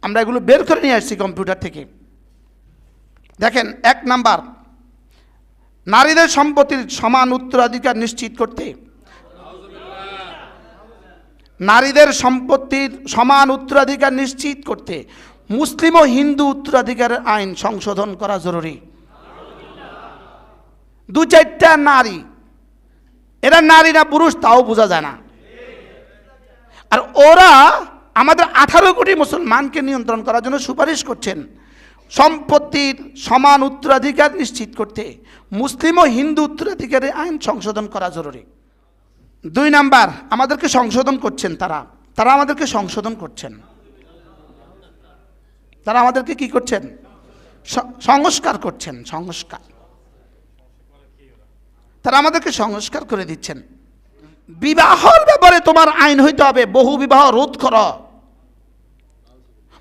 আমরা এগুলো বের করে নিয়ে আসছি কম্পিউটার থেকে। দেখেন, 1 নাম্বার, নারীদের সম্পত্তির সমান উত্তরাধিকার নিশ্চিত করতে, নারীদের সম্পত্তির সমান উত্তরাধিকার নিশ্চিত করতে মুসলিম ও হিন্দু উত্তরাধিকারের আইন সংশোধন করা জরুরি। 2-4টা নারী, এরা নারী না পুরুষ তাও বোঝা যায় না, আর ওরা আমাদের 18 কোটি মুসলমানকে নিয়ন্ত্রণ করার জন্য সুপারিশ করছেন সম্পত্তির সমান উত্তরাধিকার নিশ্চিত করতে মুসলিম ও হিন্দু উত্তরাধিকারের আইন সংশোধন করা জরুরি। 2 নাম্বার, আমাদেরকে সংশোধন করছেন তারা আমাদেরকে সংশোধন করছেন, তারা আমাদেরকে কি করছেন? সংস্কার করছেন, সংস্কার। তারা আমাদেরকে সংস্কার করে দিচ্ছেন। বিবাহের ব্যাপারে তোমার আইন হইতে হবে বহু বিবাহ রোধ করো।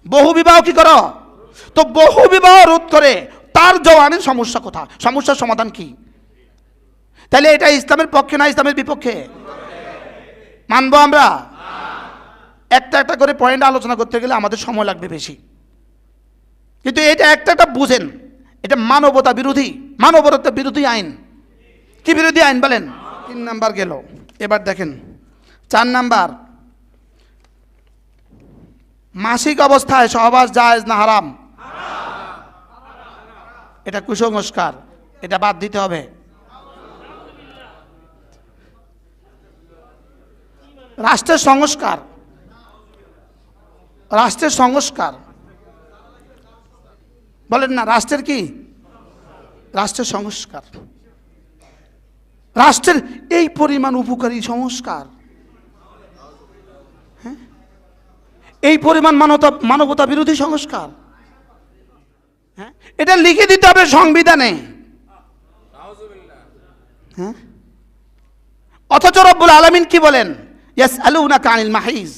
বহু বিবাহ কি করো? তো বহু বিবাহ রোধ করে তার জওয়ানের সমস্যা কোথায়? সমস্যার সমাধান কি? তাহলে এটা ইসলামের পক্ষে না ইসলামের বিপক্ষে? মানবো আমরা? একটা একটা করে পয়েন্ট আলোচনা করতে গেলে আমাদের সময় লাগবে বেশি, কিন্তু এটা একটা বুঝেন, এটা মানবতা বিরোধী, মানবতা বিরোধী আইন। কি বিরোধী আইন বলেন? 3 নাম্বার গেল। এবার দেখেন 4 নাম্বার, মাসিক অবস্থায় সহবাস জায়েজ না হারাম? এটা কুসংস্কার, এটা বাদ দিতে হবে। রাষ্ট্রের সংস্কার, রাষ্ট্রের সংস্কার বলেন না, রাষ্ট্রের কি? রাষ্ট্রের সংস্কার। রাষ্ট্রের এই পরিমাণ উপকারী সংস্কার, হ্যাঁ, এই পরিমাণ মানবতা বিরোধী সংস্কার, হ্যাঁ, এটা লিখে দিতে হবে সংবিধানে, হ্যাঁ। অথচ রব্বুল আলামিন কি বলেন? ইয়াসআলুনাকা আনিল মাহিজ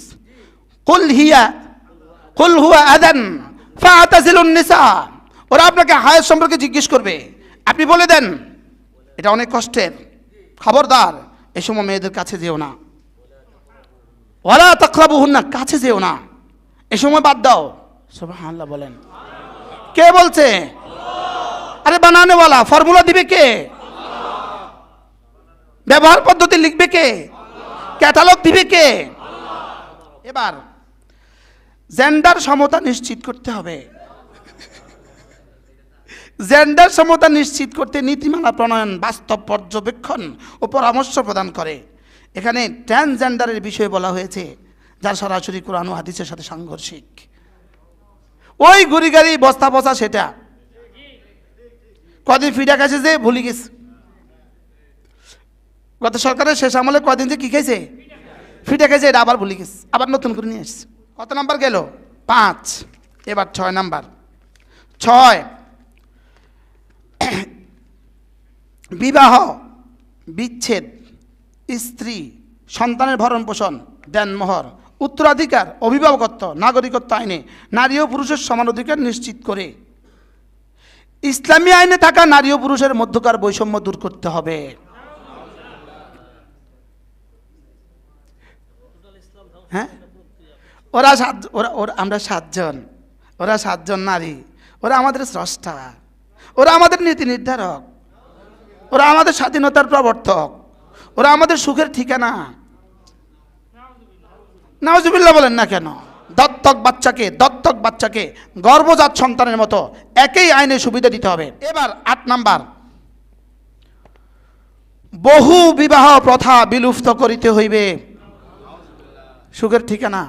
কুল হুয়া আযান ফাআতাজিলুন নিসা। ওরা আপনাকে হায়াত সম্পর্কে জিজ্ঞেস করবে, আপনি বলে দেন এটা অনেক কষ্টের, খবরদার এই সময় মেয়েদের কাছে যেও না। ওয়ালা তাকরাবুহুন্না, কাছে যেও না, এই সময় বাদ দাও। সুবহানাল্লাহ বলেন। কে বলছে? আরে বানানেওয়ালা, ফর্মুলা দিবে কে? ব্যবহার পদ্ধতি লিখবে কে? ক্যাটালগ দিবে কে? এবার জেন্ডার সমতা নিশ্চিত করতে হবে। জেন্ডার সমতা নিশ্চিত করতে নীতিমালা প্রণয়ন, বাস্তব পর্যবেক্ষণ ও পরামর্শ প্রদান করে। এখানে ট্রান্সজেন্ডারের বিষয়ে বলা হয়েছে, যার সরাসরি কোরআন ও হাদিসের সাথে সাংঘর্ষিক। ওই গুড়িগাড়ি বস্তা বসা, সেটা কদিন ফিডা খাইছে যে ভুলে গেছে। গত সরকারের শেষ আমলে কদিন যে কি খাইছে? ফিডা খাইছে, এটা আবার ভুলে গেছে, আবার নতুন করে নিয়ে এসছে। কত নাম্বার গেল? 5। এবার 6 নাম্বার। 6, বিবাহ বিচ্ছেদ, স্ত্রী সন্তানের ভরণ পোষণ, দেনমোহর, উত্তরাধিকার, অভিভাবকত্ব, নাগরিকত্ব আইনে নারী ও পুরুষের সমান অধিকার নিশ্চিত করে ইসলামী আইনে থাকা নারী ও পুরুষের মধ্যকার বৈষম্য দূর করতে হবে। হ্যাঁ, আমরা 7 জন, ওরা 7 জন নারী, ওরা আমাদের স্রষ্টা, ওরা আমাদের নীতি নির্ধারক, ওরা আমাদের স্বাধীনতার প্রবর্তক, ওরা আমাদের সুখের ঠিকানা। নাউজুবিল্লাহ বলেন না কেন? দত্তক বাচ্চাকে গর্ভজাত সন্তানের মতো একই আইনে সুবিধা দিতে হবে। এবার 8 নাম্বার, বহু বিবাহ প্রথা বিলুপ্ত করিতে হইবে। সুখের ঠিকানা,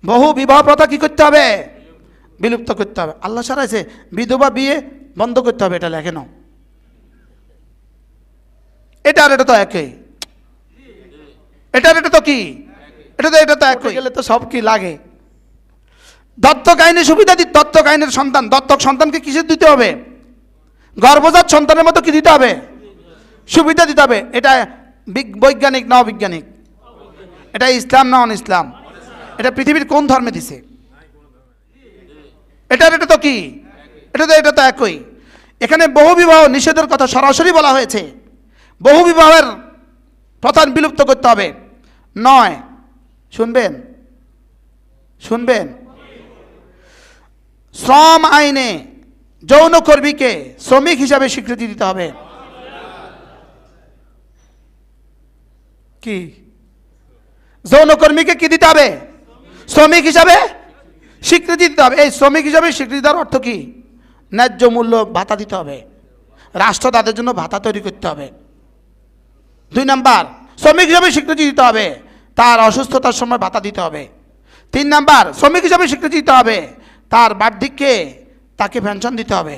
বহু বিবাহ প্রথা কি করতে হবে? বিলুপ্ত করতে হবে। আল্লাহ সারাইছে বিধবা বিয়ে বন্ধ করতে হবে, এটা লেখে নাও। এটা আর এটা তো একই, এটা তো কি? এটা তো একই। গেলে তো সব কি লাগে? দত্তক আইনে সুবিধা দত্তক আইনের সন্তান, দত্তক সন্তানকে কিসের দিতে হবে? গর্ভজাত সন্তানের মতো কি দিতে হবে? সুবিধা দিতে হবে। এটা বৈজ্ঞানিক না অবৈজ্ঞানিক? এটা ইসলাম না অন ইসলাম? এটা পৃথিবীর কোন ধর্মে দিছে? এটা তো কি? এটা তো একই। এখানে বহু বিবাহ নিষেধের কথা সরাসরি বলা হয়েছে। বহু বিবাহের প্রথা বিলুপ্ত করতে হবে। 9, শুনবেন শ্রম আইনে যৌনকর্মীকে শ্রমিক হিসাবে স্বীকৃতি দিতে হবে। কি যৌনকর্মীকে কি দিতে হবে? শ্রমিক হিসাবে স্বীকৃতি দিতে হবে। এই শ্রমিক হিসাবে স্বীকৃতি দেওয়ার অর্থ কি? ন্যায্য মূল্য ভাতা দিতে হবে, রাষ্ট্র তাদের জন্য ভাতা তৈরি করতে হবে। 2 নাম্বার, শ্রমিক হিসাবে স্বীকৃতি দিতে হবে, তার অসুস্থতার সময় ভাতা দিতে হবে। 3 নাম্বার, শ্রমিক হিসাবে স্বীকৃতি দিতে হবে, তার বার্ধক্যে তাকে পেনশন দিতে হবে।